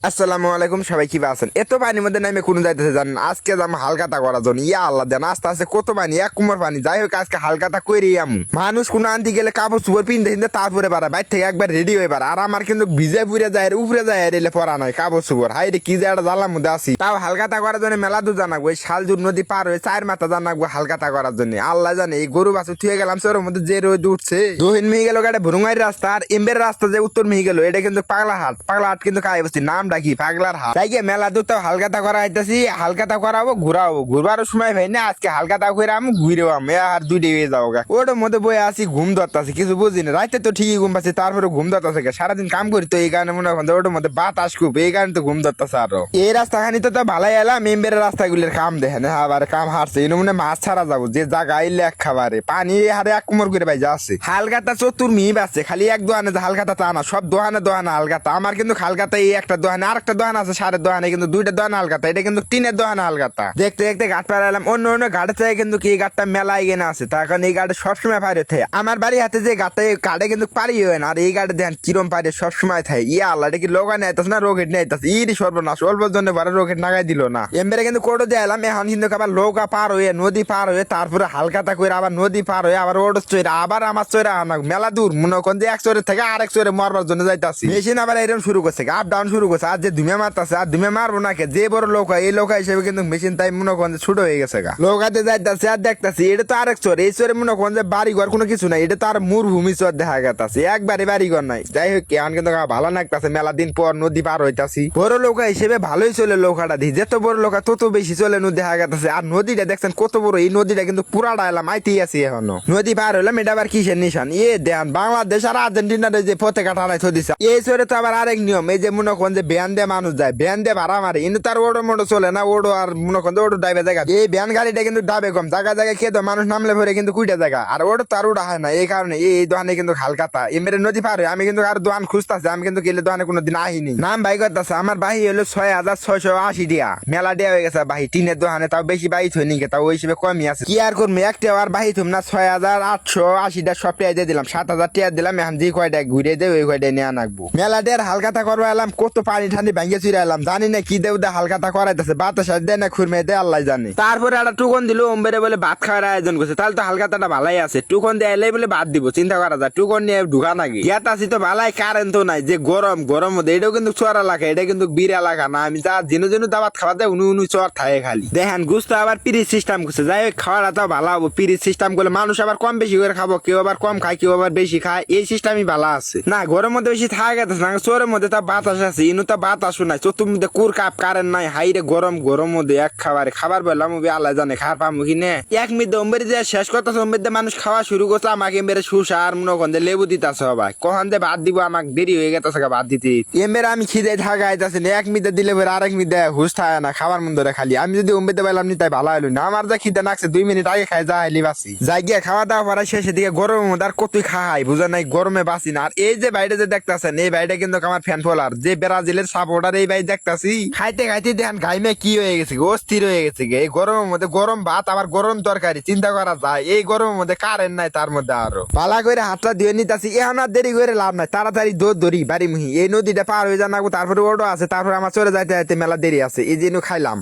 আসসালামু আলাইকুম, সবাই কি আছেন? এত পানির মধ্যে নামে কোন যাইতেছে জানেন? আজকে যাম হালকাতা করার জন্য। ইয়া আল্লাহ দেন, আস্তে আস্তে কত পানি, এক কুমার পানি। যাই হোক, আজকে হালকাতা করি আমু। মানুষ কোন আনতে গেলে কাপড় চুপড় পিনতে পিনতে তারপরে পারা বাইর থেকে একবার রেডি হয়ে পারে। আর আমার কিন্তু ভিজে পুড়ে যায়, উপরে যায় রেলে পরা নাই কাপড় চুপড়। হাই রে, কি যে একটা জ্বালার মধ্যে আছি। তাও হালকাতা করার জন্য মেলা দূর জানাবো, ওই শালজুর নদী পার হয়ে 4 মাথা জানাবো হালকাতা করার জন্য। আল্লাহ জানে, এই গরু বাছুর থুয়ে গেলাম চোরের মধ্যে যে রোদ উঠছে। দহিন মিহি গেল গাড়ি ভুরুঙ্গাইয়ের রাস্তা, আর এমবের রাস্তা যে উত্তর মিহি গেল, এটা কিন্তু পাগলা হাট। পাগলা হাট কিন্তু কাই বসছি, নামটা কি পাগলার হাট। তাই গিয়ে মেলা দূর তো হালকাতা করা হইতেছি, হালকাতা করাবো ঘুরাবো, ঘুরবারও সময় ভাই না। আজকে হালকাতা করে আমি ঘুরেও আমি আর 2 হয়ে যাবো গা। ওটার মধ্যে বই আসি, ঘুম ধরতাছি, কিছু বুঝি না। রাইতে তো ঠিকই ঘুম পাচ্ছি, তারপরে ঘুম ধরতাছে। সারাদিন কাম করি তো, এই কারণে মনে হয় ওটার মধ্যে বাতাস খুব, এই কারণে তো ঘুম ধরতাছে। আরো এই রাস্তা খানি তো ভালাই এলাম, মেম্বের রাস্তাগুলির কাম দেখেন। আবার কাম হারছে, এই নমুনে মাছ ছাড়া যাবো যে জায়গা আইলে এক খাবারে পানি হারে এক কুমোর করে ভাই যাচ্ছে। হালকাতা চতুর মিহি বাচ্ছে, খালি এক দোকানে যে হালকাতা তা না, সব দোকানে দোকানে হালকাতা। আমার কিন্তু হালকাতা এই একটা দোকানে, আরেকটা দোকান আছে সারের দোকানে, কিন্তু 2টা দোকান হালকাতা। এটা কিন্তু 3-এর দোকান হালকাতা। দেখতে দেখতে ঘাট পার এলাম। অন্য অন্য ঘাটের থেকে কিন্তু এই ঘাটটা মেলায় গেনে আছে, তার কারণ এই ঘাটে সবসময় পারে থাকে। আমার বাড়ির হাতে যে ঘাটটা, এই ঘাটে কিন্তু পারি হয় না। আর এই ঘাটে দেখেন কিরম পারে সবসময় থাকে। ইয়া আল্লাহ, এটা কি লোক আইতাস না রকেট নিয়ে আইতাস? ইরি সর্বনাশ, অল্পর জন্য বারে রকেট নাগাই দিল না। এমবারে কিন্তু কোটো দিয়ে এলাম। এখন কিন্তু আবার নৌকা পার হয়ে, নদী পার হয়ে, তারপরে হালকাতা করে আবার নদী পার হয়ে আবার ওর চৈরা, আবার আমার চৈরা আনা মেলা দূর। মনে করেন যে এক চোরের থেকে আরেক চোরে মরবার জন্য যাইতাছি। মেশিন আবার এরকম শুরু করছে, আপ ডাউন শুরু করছে। আর যে ধুমে মারতাছে, আর ধুমে মারবো না কে? যে বড় লোক হয়, এই লোক হিসেবে কিন্তু মেশিন তাই মনে করেন যে ছোট হয়ে গেছে গা। লোকাতে যাইতাছে আর দেখতাছি, এটা তো আরেক চোর। এই চোরে মনে করেন যে বাড়ি ঘর কোনো কিছু নাই, এটা তো আর মরুভূমি চোর দেখা গেতাছে, একবারে বাড়ি ঘর নাই। যাই হোক, এখন কিন্তু ভালো লাগতাছে, মেলা দিন পর নদী পার হইতাছি। বড় লোক হিসেবে ভালোই চলে নৌকাটা দি, যত বড় লোক তত বেশি চলে নদী দেখা গেতাছে। আর নদীটা দেখছেন কত বড়, এই নদীটা কিন্তু পুরাটা এলাম আইতেই আছি এখনো। নদী পার হইলাম, এটা আবার কিসের নিশান? দেন বাংলাদেশ আর আর্জেন্টিনার যে পতাকা টানাই থদিছে। এই চোরে তো আবার আরেক নিয়ম, এই যে মনে করেন যে ব্যান দিয়ে মানুষ যায়, ব্যান দিয়ে ভাড়া মারে। কিন্তু তার ওড়ো মোটো চলে না, ওড়ো আর মনে করেন ওড়ো ডাইবে জায়গা। এই ভ্যান গাড়িটা কিন্তু ডাবে কম, জায়গা জায়গায় খেয়ে মানুষ নামলে ভরে কিন্তু কুইটা জায়গা। আর ওটা তার ওটা হয় না, এই কারণে এই দোকানে কিন্তু হালকাতা। এমনি নদী পার হয়, আমি কিন্তু আর দোকান খুঁজতেছি। আমি কিন্তু গেলে দোকানে কোনোদিন আহিনি। নাম বাই করতেছে, আমার বাহি হলো 6,680 টাকা। মেলা দেওয়া হয়ে গেছে বাহি, 3-এর দোকানে তাও বেশি বাহি থইনি, তাও ওই হিসেবে কমই আছে। কি আর করবো, একটা আর বাহি থুম না। 6,880 টাকা সব টাকা দিয়ে দিলাম, 7,000 টাকা দিলাম। এখন যে কয়টা ঘুরে দেয় ওই কয়টা নিয়ে আনাকবো। মেলা দেওয়ার হালকাতা করবো এলাম, কত পানি ঠান্ডি ভেঙে চুরে এলাম। জানি না কি দেউ দে হালকাতা করাইতেছে, বাতাস দেয় না খুরমে দেয় আল্লাহ জানে। তারপরে একটা টুকন দিল, ওম্বেরে বলে ভাত খাওয়ার আয়োজন করছে। তাহলে তো হালকাতাটা ভালাই আছে, টুকন দিয়ে এলে বলে ভাত দিব। চিন্তা করা যায়, টুকন নিয়ে ঢুকা নাকি? ইয়াত আছি তো ভালাই, কারেন্ট তো নাই, যে গরম গরম মধ্যে। এটাও কিন্তু চর এলাকা, এটা কিন্তু বীর এলাকা না। আমি যা জিনু জিনু দাবাত খাওয়া দেয়, উনি উনি চর থাকে খালি। দেখেন গুস্ত আবার পিরিচ সিস্টেম করছে। যাই হোক, খাওয়াটা তো ভালো হবো। পিরিচ সিস্টেম করলে মানুষ আবার কম বেশি করে খাবো, কেউ আবার কম খায়, কেউ আবার বেশি খায়। এই সিস্টেমই ভালো আছে না। গরমের মধ্যে বেশি থাকা গেছে না, চোরের মধ্যে তা বাতাস আছে, ইনু তা বাতাসও নাই। চতুর মধ্যে কুর কাপ কারেন্ট নাই। হাইরে গরম গরম মধ্যে এক খাবার বললাম আল্লাহ জানে খাবার পাবো কি না। এক মিনিট ওম্বের যে শেষ করতেছে, ওম্বের মানুষ খাওয়া শুরু করছে। আমাকে এমবেরে সুসা আর মনে করেন লেবু দিতেছে সবাই। কখন যে ভাত দিব, আমাকে দেরি হয়ে গেছে ভাত দিতে। এমবেরে আমি খিদে থাকা আইতাছি না, এক মিনিটে দিলে বের আরেক মিনিটে হুশ থাকে না খাবার মন ধরে খালি। আমি যদি ওম্বেতে পাইলাম নি তাই ভালো হইলো না। আমার যা খিদে নাকছে 2 মিনিট আগে খাই যা হাইলি বাসি যাই গিয়ে খাওয়া দাওয়া করার শেষে দিকে গরমের মধ্যে আর কতই খাই বুঝা নাই, গরমে বাসি না। আর এই যে বাইরে যে দেখতেছেন, এই বাইরে কিন্তু আমার ফ্যান ফলোয়ার, যে ব্রাজিলের সাপোর্টার, এই ভাই দেখতাছি খাইতে খাইতে দেখেন গাইমে কি হয়ে গেছে, অস্থির হয়ে গেছে। এই গরমের মধ্যে গরম ভাত আবার গরম তরকারি, চিন্তা করা যায়। এই গরমের মধ্যে কারেন্ট নাই, তার মধ্যে আরো পালা করে হাতটা দিয়ে নিতেছি। এখন আর দেরি করে লাভ নাই, তাড়াতাড়ি দৌড় ধরি বাড়ি মুহি। এই নদীটা পার হয়ে জানাবো, তারপরে ওটো আছে, তারপরে আমার চলে যাইতে যাইতে মেলা দেরি আছে। এই জন্য খাইলাম।